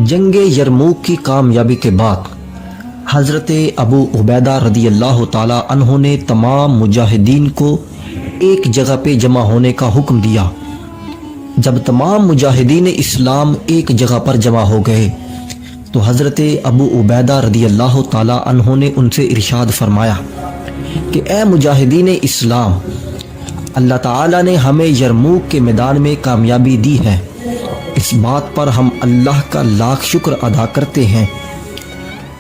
جنگ یرموک کی کامیابی کے بعد حضرت ابو عبیدہ رضی اللہ تعالیٰ عنہ نے تمام مجاہدین کو ایک جگہ پہ جمع ہونے کا حکم دیا۔ جب تمام مجاہدین اسلام ایک جگہ پر جمع ہو گئے تو حضرت ابو عبیدہ رضی اللہ تعالیٰ عنہ نے ان سے ارشاد فرمایا کہ اے مجاہدین اسلام، اللہ تعالیٰ نے ہمیں یرموک کے میدان میں کامیابی دی ہے، اس بات پر ہم اللہ کا لاکھ شکر ادا کرتے ہیں۔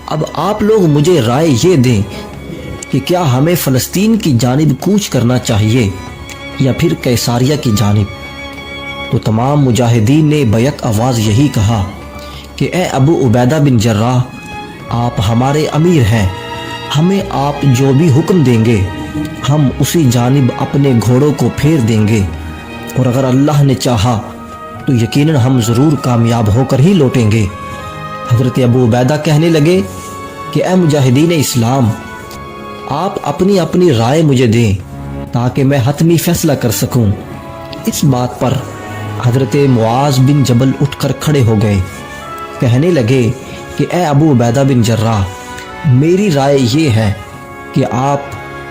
اب آپ لوگ مجھے رائے یہ دیں کہ کیا ہمیں فلسطین کی جانب کوچ کرنا چاہیے یا پھر قیصاریہ کی جانب؟ تو تمام مجاہدین نے بیک آواز یہی کہا کہ اے ابو عبیدہ بن جراح، آپ ہمارے امیر ہیں، ہمیں آپ جو بھی حکم دیں گے ہم اسی جانب اپنے گھوڑوں کو پھیر دیں گے، اور اگر اللہ نے چاہا تو یقیناً ہم ضرور کامیاب ہو کر ہی لوٹیں گے۔ حضرت ابو عبیدہ کہنے لگے کہ اے مجاہدین اسلام، آپ اپنی اپنی رائے مجھے دیں تاکہ میں حتمی فیصلہ کر سکوں۔ اس بات پر حضرت معاذ بن جبل اٹھ کر کھڑے ہو گئے، کہنے لگے کہ اے ابو عبیدہ بن جراح، میری رائے یہ ہے کہ آپ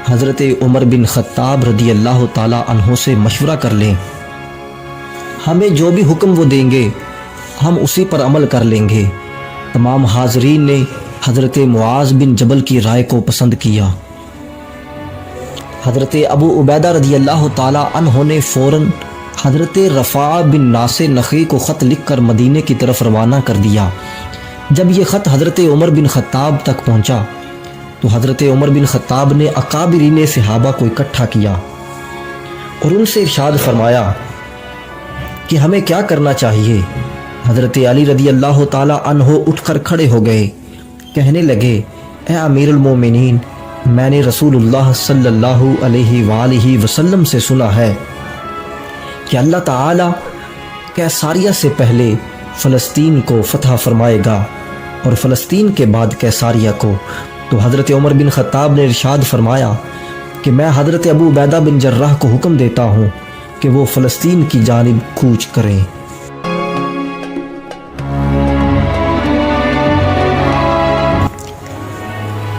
حضرت عمر بن خطاب رضی اللہ تعالیٰ عنہ سے مشورہ کر لیں، ہمیں جو بھی حکم وہ دیں گے ہم اسی پر عمل کر لیں گے۔ تمام حاضرین نے حضرت معاذ بن جبل کی رائے کو پسند کیا۔ حضرت ابو عبیدہ رضی اللہ تعالیٰ عنہ نے فوراً حضرت رفاع بن ناصر نخعی کو خط لکھ کر مدینے کی طرف روانہ کر دیا۔ جب یہ خط حضرت عمر بن خطاب تک پہنچا تو حضرت عمر بن خطاب نے اکابرین صحابہ کو اکٹھا کیا اور ان سے ارشاد فرمایا کہ ہمیں کیا کرنا چاہیے۔ حضرت علی رضی اللہ تعالیٰ عنہ اٹھ کر کھڑے ہو گئے، کہنے لگے اے امیر المومنین، میں نے رسول اللہ صلی اللہ علیہ وآلہ وسلم سے سنا ہے کہ اللہ تعالیٰ قیصاریہ سے پہلے فلسطین کو فتح فرمائے گا اور فلسطین کے بعد قیصاریہ کو۔ تو حضرت عمر بن خطاب نے ارشاد فرمایا کہ میں حضرت ابو عبیدہ بن جراح کو حکم دیتا ہوں کہ وہ فلسطین کی جانب کوچ کریں۔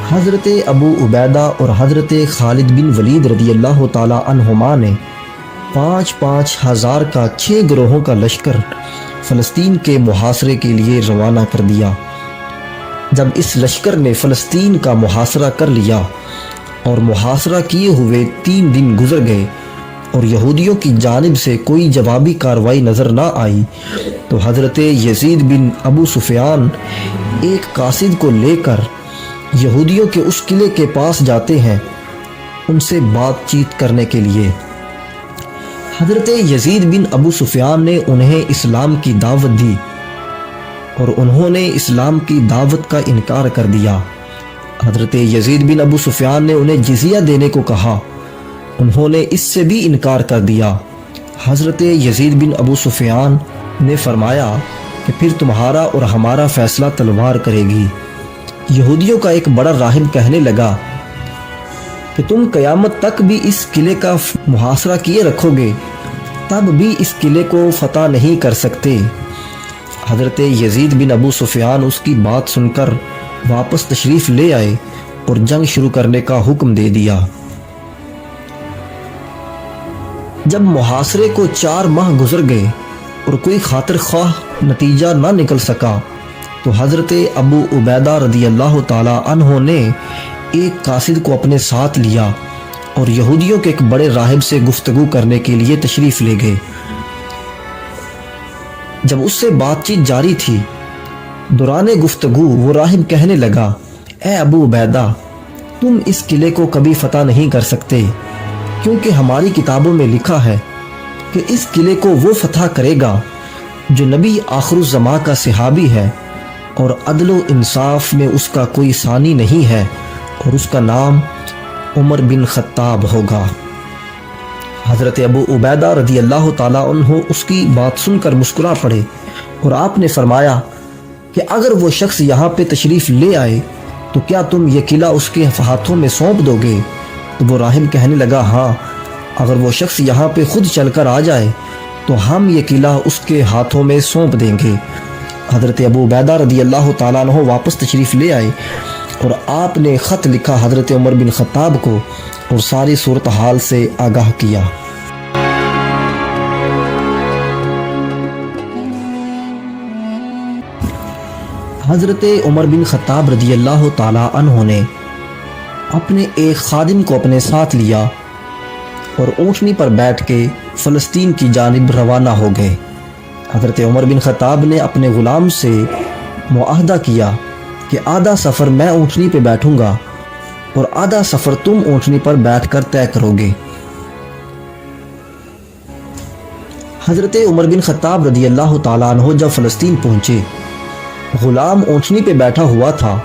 حضرت ابو عبیدہ اور حضرت خالد بن ولید رضی اللہ تعالی عنہما نے 5,000 ہزار کا 6 گروہوں کا لشکر فلسطین کے محاصرے کے لیے روانہ کر دیا۔ جب اس لشکر نے فلسطین کا محاصرہ کر لیا اور محاصرہ کیے ہوئے 3 دن گزر گئے اور یہودیوں کی جانب سے کوئی جوابی کارروائی نظر نہ آئی تو حضرت یزید بن ابو سفیان ایک قاصد کو لے کر یہودیوں کے اس قلعے کے پاس جاتے ہیں ان سے بات چیت کرنے کے لیے۔ حضرت یزید بن ابو سفیان نے انہیں اسلام کی دعوت دی اور انہوں نے اسلام کی دعوت کا انکار کر دیا۔ حضرت یزید بن ابو سفیان نے انہیں جزیہ دینے کو کہا، انہوں نے اس سے بھی انکار کر دیا۔ حضرت یزید بن ابو سفیان نے فرمایا کہ پھر تمہارا اور ہمارا فیصلہ تلوار کرے گی۔ یہودیوں کا ایک بڑا راہب کہنے لگا کہ تم قیامت تک بھی اس قلعے کا محاصرہ کیے رکھو گے، تب بھی اس قلعے کو فتح نہیں کر سکتے۔ حضرت یزید بن ابو سفیان اس کی بات سن کر واپس تشریف لے آئے اور جنگ شروع کرنے کا حکم دے دیا۔ جب محاصرے کو 4 ماہ گزر گئے اور کوئی خاطر خواہ نتیجہ نہ نکل سکا تو حضرت ابو عبیدہ رضی اللہ تعالی عنہ نے ایک قاصد کو اپنے ساتھ لیا اور یہودیوں کے ایک بڑے راہب سے گفتگو کرنے کے لیے تشریف لے گئے۔ جب اس سے بات چیت جاری تھی، دوران گفتگو وہ راہب کہنے لگا اے ابو عبیدہ، تم اس قلعے کو کبھی فتح نہیں کر سکتے، کیونکہ ہماری کتابوں میں لکھا ہے کہ اس قلعے کو وہ فتح کرے گا جو نبی آخر الزماں کا صحابی ہے اور عدل و انصاف میں اس کا کوئی ثانی نہیں ہے، اور اس کا نام عمر بن خطاب ہوگا۔ حضرت ابو عبیدہ رضی اللہ تعالیٰ عنہ اس کی بات سن کر مسکرا پڑے اور آپ نے فرمایا کہ اگر وہ شخص یہاں پہ تشریف لے آئے تو کیا تم یہ قلعہ اس کے ہاتھوں میں سونپ دو گے؟ تو وہ راہب کہنے لگا ہاں، اگر وہ شخص یہاں پہ خود چل کر آ جائے تو ہم یہ قلعہ اس کے ہاتھوں میں سونپ دیں گے۔ حضرت ابو عبیدہ رضی اللہ تعالیٰ عنہ واپس تشریف لے آئے اور آپ نے خط لکھا حضرت عمر بن خطاب کو اور ساری صورتحال سے آگاہ کیا۔ حضرت عمر بن خطاب رضی اللہ تعالیٰ عنہ نے اپنے ایک خادم کو اپنے ساتھ لیا اور اونٹنی پر بیٹھ کے فلسطین کی جانب روانہ ہو گئے۔ حضرت عمر بن خطاب نے اپنے غلام سے معاہدہ کیا کہ آدھا سفر میں اونٹنی پہ بیٹھوں گا اور آدھا سفر تم اونٹنی پر بیٹھ کر طے کرو گے۔ حضرت عمر بن خطاب رضی اللہ تعالیٰ عنہ جب فلسطین پہنچے، غلام اونٹنی پہ بیٹھا ہوا تھا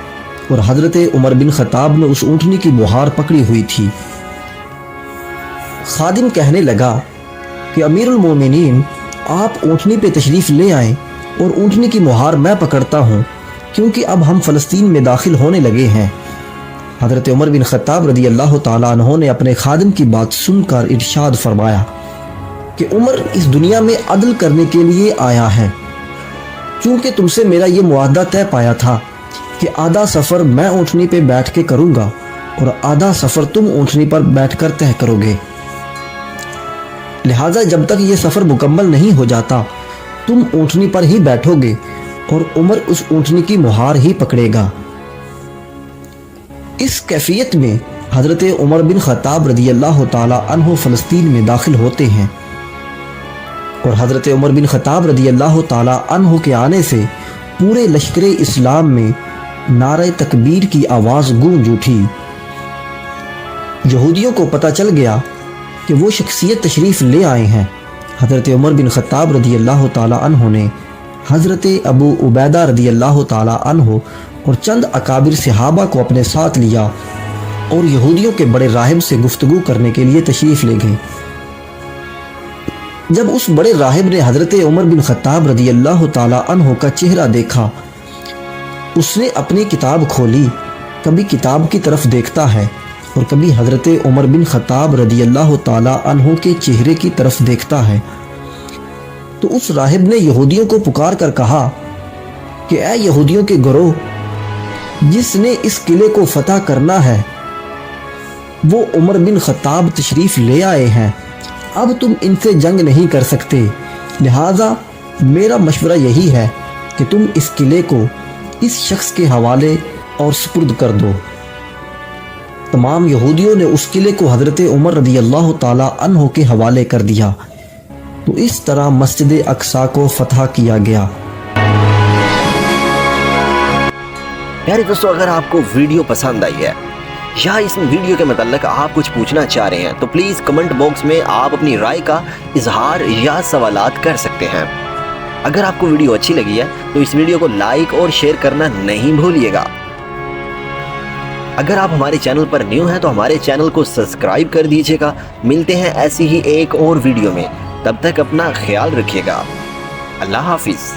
اور حضرت عمر بن خطاب نے اس اونٹنی کی بہار پکڑی ہوئی تھی۔ خادم کہنے لگا کہ امیر المومنین، آپ اونٹنی پہ تشریف لے آئیں اور اونٹنی کی مہار میں پکڑتا ہوں، کیونکہ اب ہم فلسطین میں داخل ہونے لگے ہیں۔ حضرت عمر بن خطاب رضی اللہ تعالیٰ عنہ نے اپنے خادم کی بات سن کر ارشاد فرمایا کہ عمر اس دنیا میں عدل کرنے کے لیے آیا ہے، چونکہ تم سے میرا یہ معاہدہ طے پایا تھا کہ آدھا سفر میں اونٹنی پہ بیٹھ کے کروں گا اور آدھا سفر تم اونٹنی پر بیٹھ کر طے کرو گے، لہٰذا جب تک یہ سفر مکمل نہیں ہو جاتا تم اونٹنی پر ہی بیٹھو گے اور عمر اس اونٹنی کی مہار ہی پکڑے گا۔ اس کیفیت میں حضرت عمر بن خطاب رضی اللہ تعالی عنہ فلسطین میں داخل ہوتے ہیں اور حضرت عمر بن خطاب رضی اللہ تعالی عنہ کے آنے سے پورے لشکر اسلام میں نعرہ تکبیر کی آواز گونج اٹھی۔ یہودیوں کو پتہ چل گیا کہ وہ شخصیت تشریف لے آئے ہیں۔ حضرت عمر بن خطاب رضی اللہ تعالی عنہ نے حضرت ابو عبیدہ رضی اللہ تعالی عنہ اور چند اکابر صحابہ کو اپنے ساتھ لیا اور یہودیوں کے بڑے راہب سے گفتگو کرنے کے لیے تشریف لے گئے۔ جب اس بڑے راہب نے حضرت عمر بن خطاب رضی اللہ تعالی عنہ کا چہرہ دیکھا، اس نے اپنی کتاب کھولی، کبھی کتاب کی طرف دیکھتا ہے اور کبھی حضرت عمر بن خطاب رضی اللہ تعالی عنہ کے چہرے کی طرف دیکھتا ہے، تو اس راہب نے یہودیوں کو پکار کر کہا کہ اے یہودیوں کے گروہ، جس نے اس قلعے کو فتح کرنا ہے وہ عمر بن خطاب تشریف لے آئے ہیں، اب تم ان سے جنگ نہیں کر سکتے، لہٰذا میرا مشورہ یہی ہے کہ تم اس قلعے کو اس شخص کے حوالے اور سپرد کر دو۔ تمام یہودیوں نے اس قلعے کو حضرت عمر رضی اللہ تعالی عنہ کے حوالے کر دیا، تو اس طرح مسجد اقصی کو فتح کیا گیا۔ پیارے دوستو، اگر آپ کو ویڈیو پسند آئی ہے یا اس ویڈیو کے متعلق آپ کچھ پوچھنا چاہ رہے ہیں تو پلیز کمنٹ باکس میں آپ اپنی رائے کا اظہار یا سوالات کر سکتے ہیں۔ اگر آپ کو ویڈیو اچھی لگی ہے تو اس ویڈیو کو لائک اور شیئر کرنا نہیں بھولیے گا۔ اگر آپ ہمارے چینل پر نیو ہیں تو ہمارے چینل کو سبسکرائب کر دیجیے گا۔ ملتے ہیں ایسی ہی ایک اور ویڈیو میں، تب تک اپنا خیال رکھیے گا۔ اللہ حافظ۔